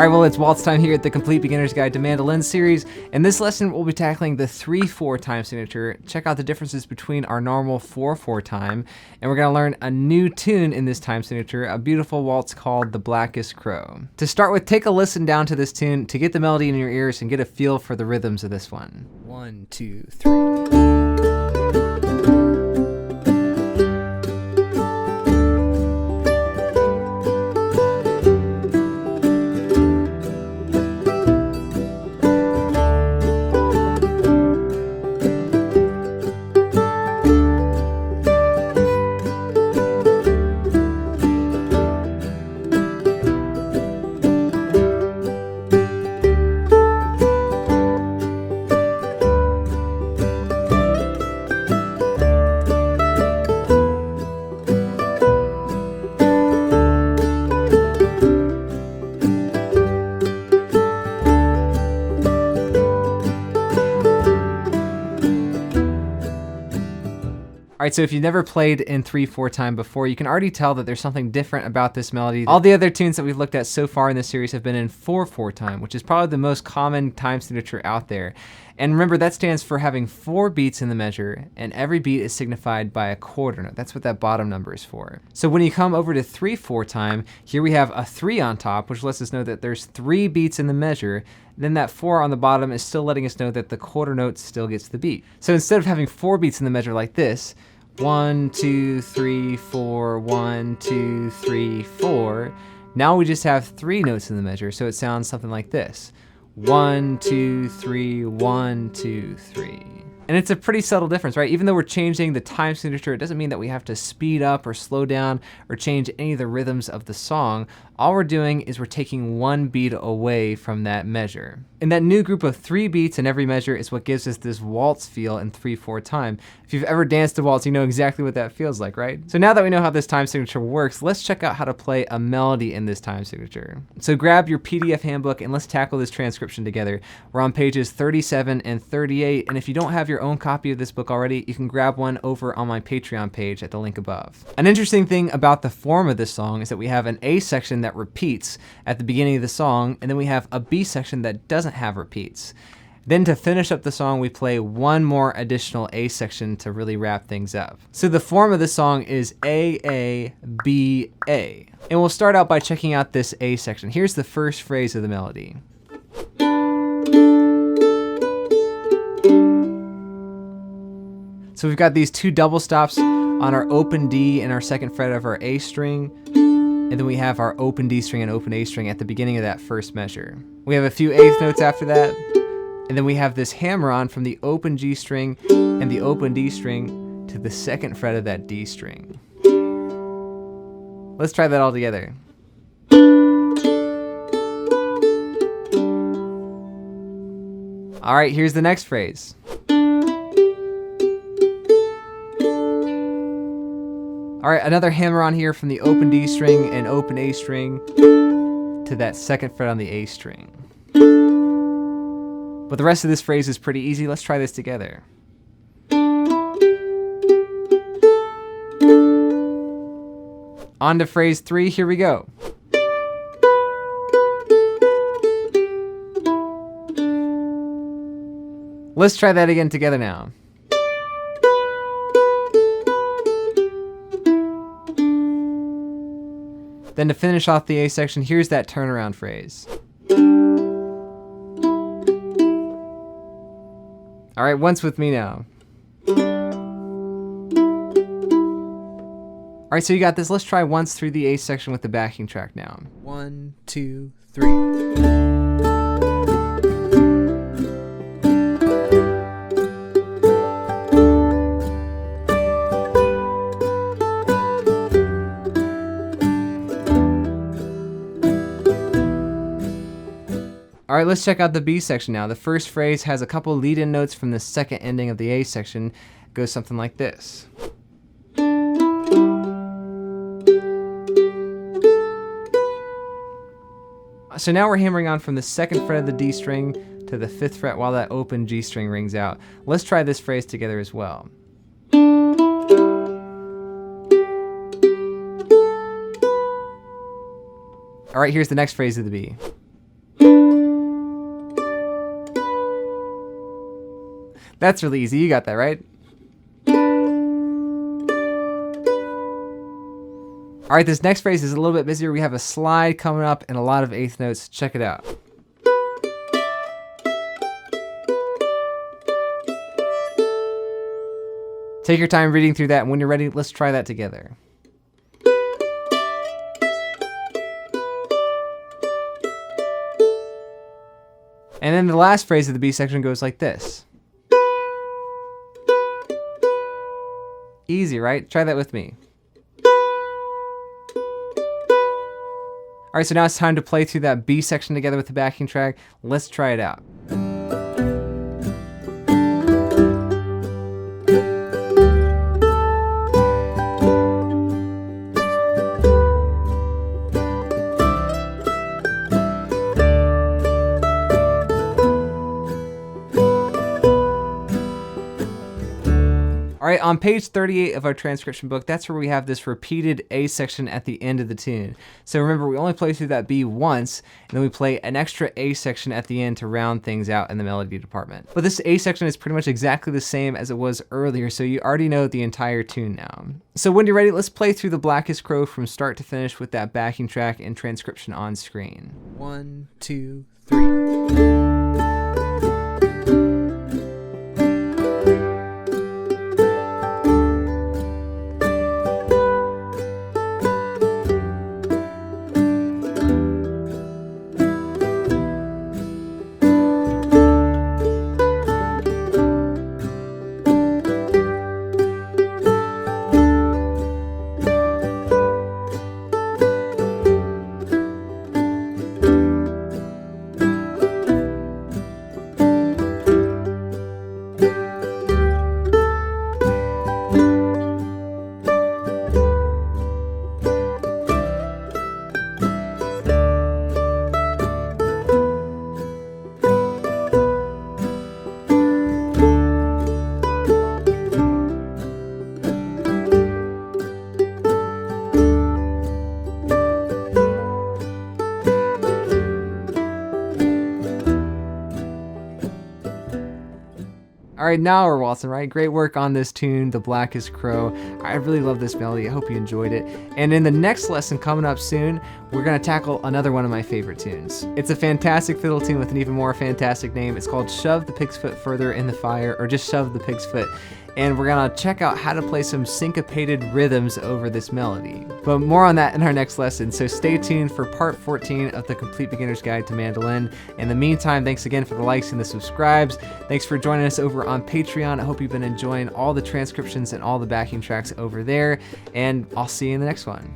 Alright, well, it's waltz time here at the Complete Beginner's Guide to Mandolin Series. In this lesson, we'll be tackling the 3/4 time signature. Check out the differences between our normal 4/4 time, and we're going to learn a new tune in this time signature, a beautiful waltz called the Blackest Crow. To start with, take a listen down to this tune to get the melody in your ears and get a feel for the rhythms of this one. 1, 2, 3. Alright, so if you've never played in 3/4 time before, you can already tell that there's something different about this melody. All the other tunes that we've looked at so far in this series have been in 4/4 time, which is probably the most common time signature out there. And remember, that stands for having 4 beats in the measure, and every beat is signified by a quarter note. That's what that bottom number is for. So when you come over to 3/4 time, here we have a 3 on top, which lets us know that there's 3 beats in the measure. Then that 4 on the bottom is still letting us know that the quarter note still gets the beat. So instead of having 4 beats in the measure like this, 1, 2, 3, 4, 1, 2, 3, 4. Now we just have 3 notes in the measure, so it sounds something like this. 1, 2, 3, 1, 2, 3. And it's a pretty subtle difference, right? Even though we're changing the time signature, it doesn't mean that we have to speed up or slow down or change any of the rhythms of the song. All we're doing is we're taking 1 beat away from that measure. And that new group of 3 beats in every measure is what gives us this waltz feel in 3/4 time. If you've ever danced a waltz, you know exactly what that feels like, right? So now that we know how this time signature works, let's check out how to play a melody in this time signature. So grab your PDF handbook and let's tackle this transcription together. We're on pages 37 and 38, and if you don't have your own copy of this book already, you can grab one over on my Patreon page at the link above. An interesting thing about the form of this song is that we have an A section that repeats at the beginning of the song, and then we have a B section that doesn't have repeats. Then to finish up the song, we play one more additional A section to really wrap things up. So the form of the song is A, A, B, A. And we'll start out by checking out this A section. Here's the first phrase of the melody. So we've got these 2 double stops on our open D and our 2nd fret of our A string. And then we have our open D string and open A string at the beginning of that first measure. We have a few 8th notes after that. And then we have this hammer-on from the open G string and the open D string to the 2nd fret of that D string. Let's try that all together. All right, here's the next phrase. All right, another hammer-on here from the open D string and open A string to that 2nd fret on the A string. But the rest of this phrase is pretty easy. Let's try this together. On to phrase 3, here we go. Let's try that again together now. Then to finish off the A section, here's that turnaround phrase. All right, once with me now. All right, so you got this. Let's try once through the A section with the backing track now. 1, 2, 3. All right, let's check out the B section now. The first phrase has a couple lead-in notes from the 2nd ending of the A section. It goes something like this. So now we're hammering on from the 2nd fret of the D string to the 5th fret while that open G string rings out. Let's try this phrase together as well. All right, here's the next phrase of the B. That's really easy. You got that, right? All right, this next phrase is a little bit busier. We have a slide coming up and a lot of eighth notes. Check it out. Take your time reading through that, and when you're ready, let's try that together. And then the last phrase of the B section goes like this. Easy, right? Try that with me. All right, so now it's time to play through that B section together with the backing track. Let's try it out. All right, on page 38 of our transcription book, that's where we have this repeated A section at the end of the tune. So remember, we only play through that B once, and then we play an extra A section at the end to round things out in the melody department. But this A section is pretty much exactly the same as it was earlier, so you already know the entire tune now. So when you're ready, let's play through the Blackest Crow from start to finish with that backing track and transcription on screen. 1, 2, 3. All right, now we're waltzing, right? Great work on this tune, The Blackest Crow. I really love this melody. I hope you enjoyed it. And in the next lesson coming up soon, we're gonna tackle another one of my favorite tunes. It's a fantastic fiddle tune with an even more fantastic name. It's called Shove the Pig's Foot Further in the Fire, or just Shove the Pig's Foot. And we're gonna check out how to play some syncopated rhythms over this melody. But more on that in our next lesson, so stay tuned for part 14 of the Complete Beginner's Guide to Mandolin. In the meantime, thanks again for the likes and the subscribes. Thanks for joining us over on Patreon. I hope you've been enjoying all the transcriptions and all the backing tracks over there, and I'll see you in the next one.